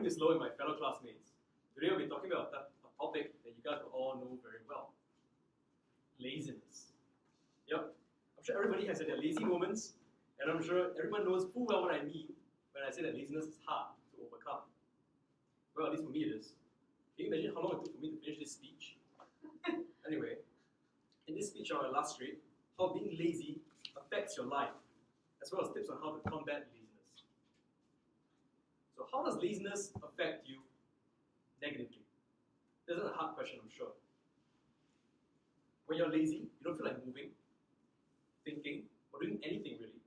name is Lo and my fellow classmates. Today we'll be talking about a topic that you guys will all know very well. Laziness. Yep, I'm sure everybody has had their lazy moments, and I'm sure everyone knows full well what I mean when I say that laziness is hard to overcome. Well, at least for me it is. Can you imagine how long it took for me to finish this speech? Anyway, in this speech I'll illustrate how being lazy affects your life, as well as tips on how to combat laziness. So how does laziness affect you negatively? This isn't a hard question, I'm sure. When you're lazy, you don't feel like moving, thinking, or doing anything really.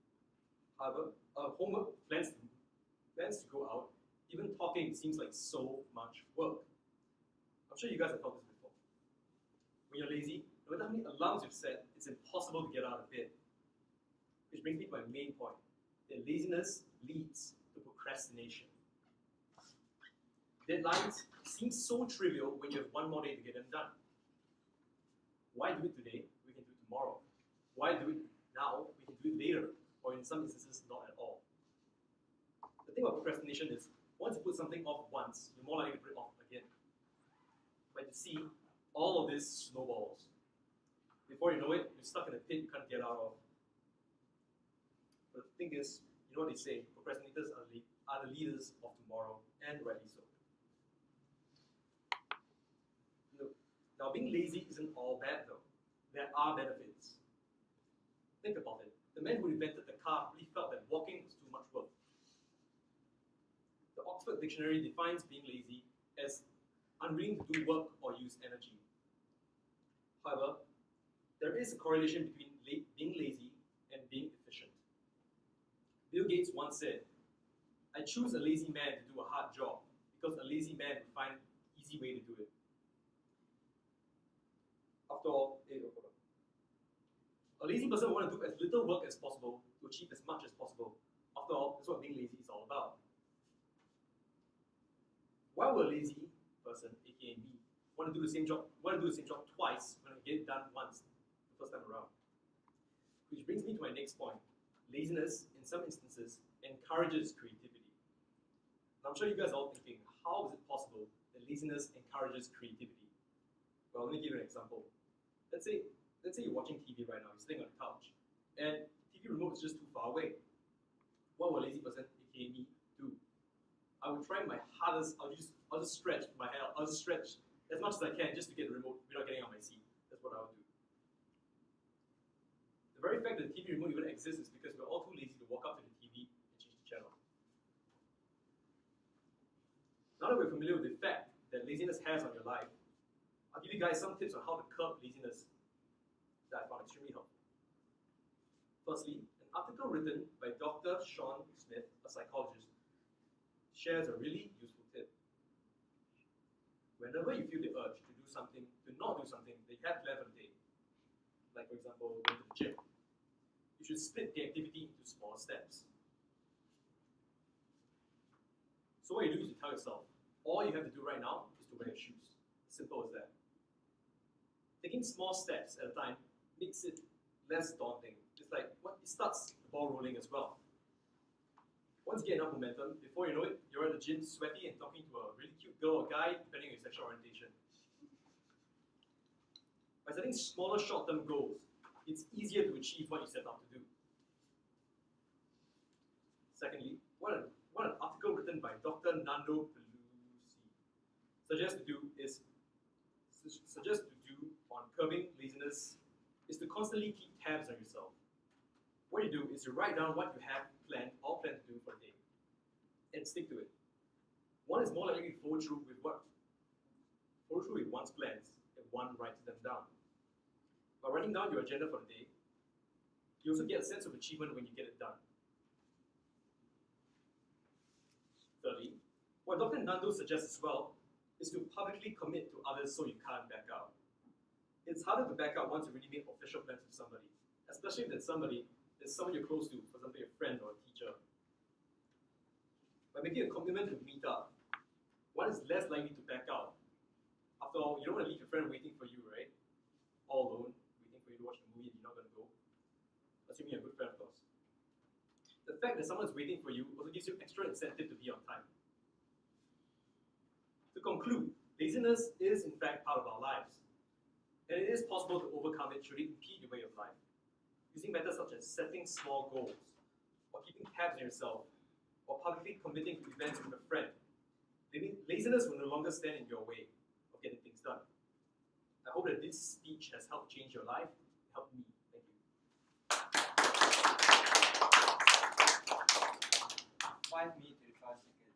However, homework, plans to go out, even talking seems like so much work. I'm sure you guys have felt this before. When you're lazy, no matter how many alarms you've set, it's impossible to get out of bed. Which brings me to my main point, that laziness leads to procrastination. Deadlines seem so trivial when you have one more day to get them done. Why do it today? We can do it tomorrow. Why do it now? We can do it later, or in some instances, not at all. The thing about procrastination is, once you put something off once, you're more likely to put it off again. But you see, all of this snowballs. Before you know it, you're stuck in a pit you can't get out of. But the thing is, you know what they say, procrastinators are the leaders of tomorrow, and rightly so. Now, being lazy isn't all bad though. There are benefits. Think about it. The man who invented the car really felt that walking was too much work. The Oxford Dictionary defines being lazy as unwilling to do work or use energy. However, there is a correlation between being lazy and being efficient. Bill Gates once said, "I choose a lazy man to do a hard job because a lazy man would find an easy way to do it." After all, a lazy person will want to do as little work as possible to achieve as much as possible. After all, that's what being lazy is all about. Why would a lazy person, aka me, want to do the same job twice when I get it done once the first time around? Which brings me to my next point. Laziness, in some instances, encourages creativity. Now, I'm sure you guys are all thinking, how is it possible that laziness encourages creativity? Well, let me give you an example. Let's say you're watching TV right now, you're sitting on the couch, and the TV remote is just too far away. What will a lazy person, aka me, do? I would try my hardest. I'll just stretch my hair. I'll just stretch as much as I can just to get the remote without getting on my seat. That's what I would do. The very fact that the TV remote even exists is because we're all too lazy to walk up to the TV and change the channel. Now that we're familiar with the effect that laziness has on your life, I'll give you guys some tips on how to curb laziness that I found extremely helpful. Firstly, an article written by Dr. Sean Smith, a psychologist, shares a really useful tip. Whenever you feel the urge to do something, to not do something that you have left for the day, like for example, going to the gym, you should split the activity into small steps. So what you do is you tell yourself, all you have to do right now is to wear your shoes. Simple as that. Taking small steps at a time makes it less daunting. It's like, it starts the ball rolling as well. Once you get enough momentum, before you know it, you're at the gym sweaty and talking to a really cute girl or guy, depending on your sexual orientation. By setting smaller short-term goals, it's easier to achieve what you set out to do. Secondly, what an article written by Dr. Nando Pelusi suggests to do on curbing laziness is to constantly keep tabs on yourself. What you do is you write down what you have planned to do for the day and stick to it. One is more likely to follow through with one's plans if one writes them down. By writing down your agenda for the day, you also get a sense of achievement when you get it done. Thirdly, what Dr. Nando suggests as well is to publicly commit to others so you can't back out. It's harder to back out once you really make official plans with somebody, especially if that somebody is someone you're close to, for example, a friend or a teacher. By making a commitment to meet up, one is less likely to back out. After all, you don't want to leave your friend waiting for you, right? All alone, waiting for you to watch the movie and you're not going to go. Assuming you're a good friend, of course. The fact that someone's waiting for you also gives you extra incentive to be on time. To conclude, laziness is in fact part of our lives, and it is possible to overcome it should it impede your way of life. Using methods such as setting small goals, or keeping tabs on yourself, or publicly committing to events with a friend, laziness will no longer stand in your way of getting things done. I hope that this speech has helped change your life, helped me. Thank you. 5 minutes 35 seconds.